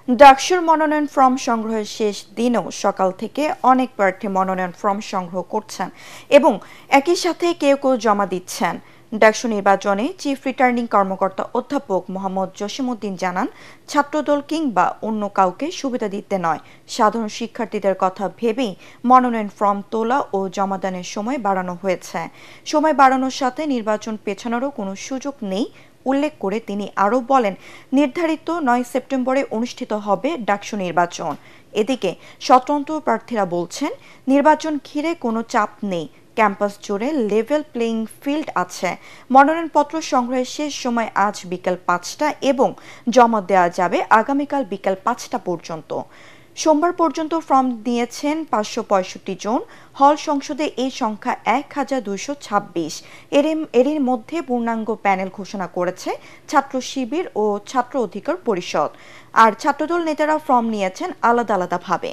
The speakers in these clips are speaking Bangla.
ডাকসুর মনোনয়ন ফর্ম সংগ্রহের শেষ দিনেও সকাল থেকে অনেক প্রার্থী মনোনয়ন ফর্ম সংগ্রহ করছেন এবং একই সাথে কেউ কেউ জমা দিচ্ছেন। ডাকসু নির্বাচনে চিফ রিটার্নিং কর্মকর্তা অধ্যাপক মোহাম্মদ জসিমউদ্দিন জানান, ছাত্রদল কিংবা অন্য কাউকে সুবিধা দিতে নয়, সাধারণ শিক্ষার্থীদের কথা ভেবেই মনোনয়ন ফর্ম তোলা ও জমাদানের সময় বাড়ানো হয়েছে। সময় বাড়ানোর সাথে নির্বাচন পেছানোরও কোনো সুযোগ নেই উল্লেখ করে তিনি আরও বলেন, নির্ধারিত 9 সেপ্টেম্বরে অনুষ্ঠিত হবে ডাকসু নির্বাচন। এদিকে স্বতন্ত্র প্রার্থীরা বলছেন, নির্বাচন ঘিরে কোনো চাপ নেই, ক্যাম্পাস জুড়ে লেভেল প্লেইং ফিল্ড আছে। মনোনয়নপত্র সংগ্রহের শেষ সময় আজ বিকেল 5টা এবং জমা দেওয়া যাবে আগামীকাল বিকেল 5টা পর্যন্ত। সোমবার পর্যন্ত ফর্ম নিয়েছেন 565 জন। হল সংসদে এই সংখ্যা 1226। এরই মধ্যে পূর্ণাঙ্গ প্যানেল ঘোষণা করেছে ছাত্র শিবির ও ছাত্র অধিকার পরিষদ। আর ছাত্রদল নেতারা ফর্ম নিয়েছেন আলাদা আলাদাভাবে।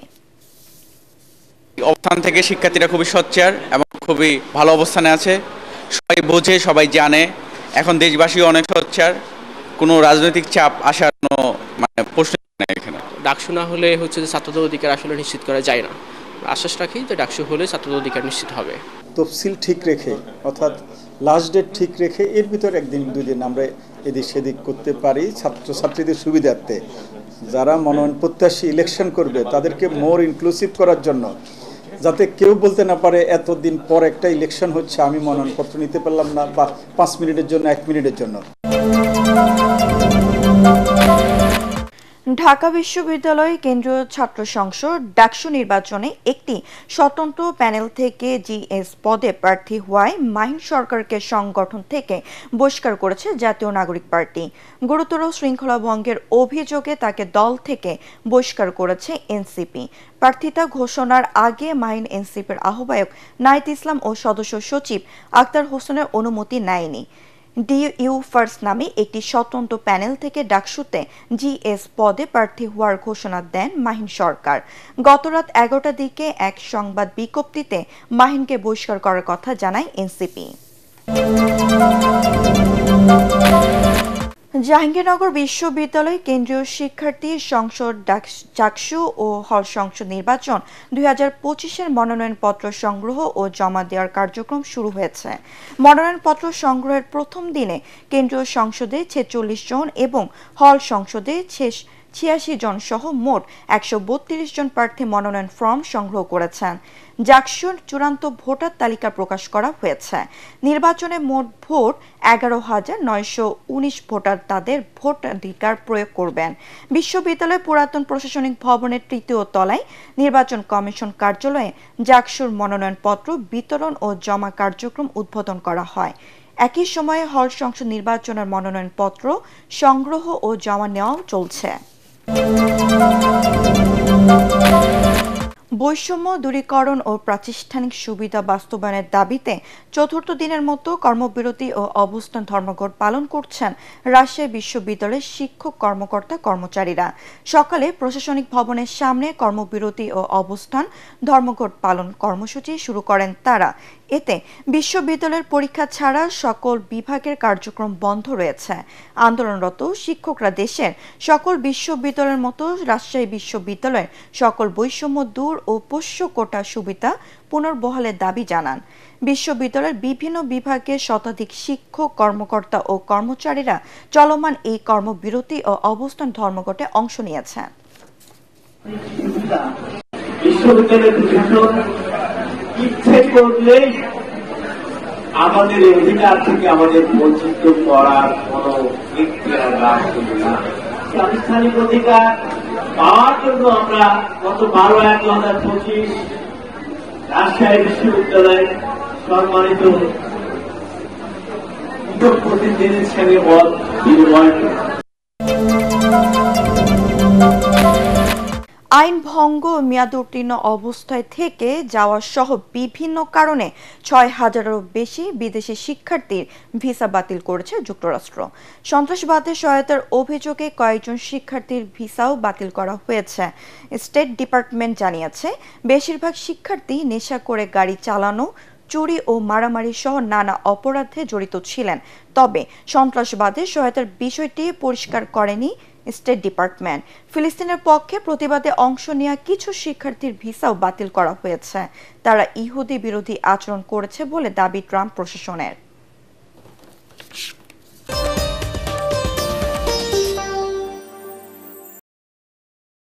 অবস্থান থেকে শিক্ষার্থীরা খুবই সোচ্চার এবং খুবই ভালো অবস্থানে আছে। সবাই বোঝে, সবাই জানে। এখন দেশবাসীও অনেক সোচ্চার, কোনো রাজনৈতিক চাপ আসার কোনো প্রশ্ন নেই এখানে। ডাকসু না হলে যে ছাত্রদের অধিকার আসলে নিশ্চিত করা যায় না। আশ্বাস রাখি যে ডাকসু হলে ছাত্রদের অধিকার নিশ্চিত হবে। তফসিল ঠিক রেখে, অর্থাৎ লাস্ট ডেট ঠিক রেখে এর ভিতর একদিন দুদিন আমরা এদিক সেদিক করতে পারি ছাত্রছাত্রীদের সুবিধার্থে। যারা মনোনয়ন প্রত্যাশী ইলেকশন করবে তাদেরকে মোর ইনক্লুসিভ করার জন্য, যাতে কেউ বলতে না পারে এতদিন পর একটা ইলেকশন হচ্ছে আমি মনোনয়নপত্র নিতে পারলাম না, বা 5 মিনিটের জন্য 1 মিনিটের জন্য। ঢাকা বিশ্ববিদ্যালয় কেন্দ্রীয় ছাত্র সংসদ ডাকসু নির্বাচনে একটি স্বতন্ত্র প্যানেল থেকে জিএস পদে প্রার্থী হওয়ায় মাহিন সরকারকে সংগঠন থেকে বহিষ্কার করেছে জাতীয় নাগরিক পার্টি। গুরুতর শৃঙ্খলা ভঙ্গের অভিযোগে তাকে দল থেকে বহিষ্কার করেছে এনসিপি। প্রার্থিতা ঘোষণার আগে মাহিন এনসিপির আহ্বায়ক নাহিদ ইসলাম ও সদস্য সচিব আক্তার হোসেনের অনুমতি নেয়নি। ডিইউ ফার্স্ট নামে একটি স্বতন্ত্র প্যানেল থেকে ডাকসুতে জিএস পদে প্রার্থী হওয়ার ঘোষণা দেন মাহিন সরকার। গতরাত 11টার দিকে এক সংবাদ বিজ্ঞপ্তিতে মাহিনকে বহিষ্কার করার কথা জানায় এনসিপি। জাহাঙ্গীরনগর বিশ্ববিদ্যালয় কেন্দ্রীয় শিক্ষার্থী সংসদ ডাকসু ও হল সংসদ নির্বাচন 2025-এর মনোনয়নপত্র সংগ্রহ ও জমা দেওয়ার কার্যক্রম শুরু হয়েছে। মনোনয়নপত্র সংগ্রহের প্রথম দিনে কেন্দ্রীয় সংসদে 46 জন এবং হল সংসদে 86 জন সহ মোট 132 জন প্রার্থী মনোনয়ন ফর্ম সংগ্রহ করেছেন। ডাকসুর চূড়ান্ত ভোটার তালিকা প্রকাশ করা হয়েছে। নির্বাচনে মোট ভোট 11,919 ভোটার তাদের ভোটাধিকার প্রয়োগ করবেন। বিশ্ববিদ্যালয় পুরাতন প্রশাসনিক ভবনের 3য় তলায় নির্বাচন কমিশন কার্যালয়ে ডাকসুর মনোনয়নপত্র বিতরণ ও জমা কার্যক্রম উদ্বোধন করা হয়। একই সময়ে হল সংসদ নির্বাচনের মনোনয়নপত্র সংগ্রহ ও জমা নেওয়াও চলছে। বৈষম্য দূরীকরণ ও প্রাতিষ্ঠানিক সুবিধা বাস্তবায়নের দাবিতে চতুর্থ দিনের মতো কর্মবিরতি ও অবস্থান ধর্মঘট পালন করছেন রাজশাহী বিশ্ববিদ্যালয়ের শিক্ষক কর্মকর্তা কর্মচারীরা। সকালে প্রশাসনিক ভবনের সামনে কর্মবিরতি ও অবস্থান ধর্মঘট পালন কর্মসূচি শুরু করেন তারা। এতে বিশ্ববিদ্যালয়ের পরীক্ষা ছাড়া সকল বিভাগের কার্যক্রম বন্ধ রয়েছে। আন্দোলনরত শিক্ষকরা দেশের সকল বিশ্ববিদ্যালয়ের মতো রাজশাহী বিশ্ববিদ্যালয়ের সকল বৈষম্য দূর ও পোষ্য কোটা সুবিধা পুনর্বহালের দাবি জানান। বিশ্ববিদ্যালয়ের বিভিন্ন বিভাগের শতাধিক শিক্ষক কর্মকর্তা ও কর্মচারীরা চলমান এই কর্মবিরতি ও অবস্থান ধর্মঘটে অংশ নিয়েছেন। ইচ্ছে করলেই আমাদের অধিকার থেকে আমাদের বঞ্চিত করার কোন প্রাতিষ্ঠানিক অধিকার পাওয়ার জন্য আমরা গত 12/1/2025 রাজশাহী বিশ্ববিদ্যালয়ের সম্মানিত প্রতিনিধির সঙ্গে মত বিনিময় করি। আইন ভঙ্গ মেয়াদ উত্তীর্ণ অবস্থায় থেকে যাওয়া সহ বিভিন্ন কারণে 6,000-এরও বেশি বিদেশি শিক্ষার্থীর ভিসা বাতিল করেছে যুক্তরাষ্ট্র। সন্ত্রাসবাদের সহায়তার অভিযোগে কয়েকজন শিক্ষার্থীর ভিসাও বাতিল করা হয়েছে। স্টেট ডিপার্টমেন্ট জানিয়েছে, বেশিরভাগ শিক্ষার্থী নেশা করে গাড়ি চালানো, চুরি ও মারামারি সহ নানা অপরাধে জড়িত ছিলেন। তবে সন্ত্রাসবাদের সহায়তার বিষয়টি পরিষ্কার করেনি স্টেট ডিপার্টমেন্ট। ফিলিস্তিনের পক্ষে প্রতিবাদে অংশ নেওয়া কিছু শিক্ষার্থীর ভিসাও বাতিল করা হয়েছে। তারা ইহুদি বিরোধী আচরণ করেছে বলে দাবি ট্রাম্প প্রশাসনের।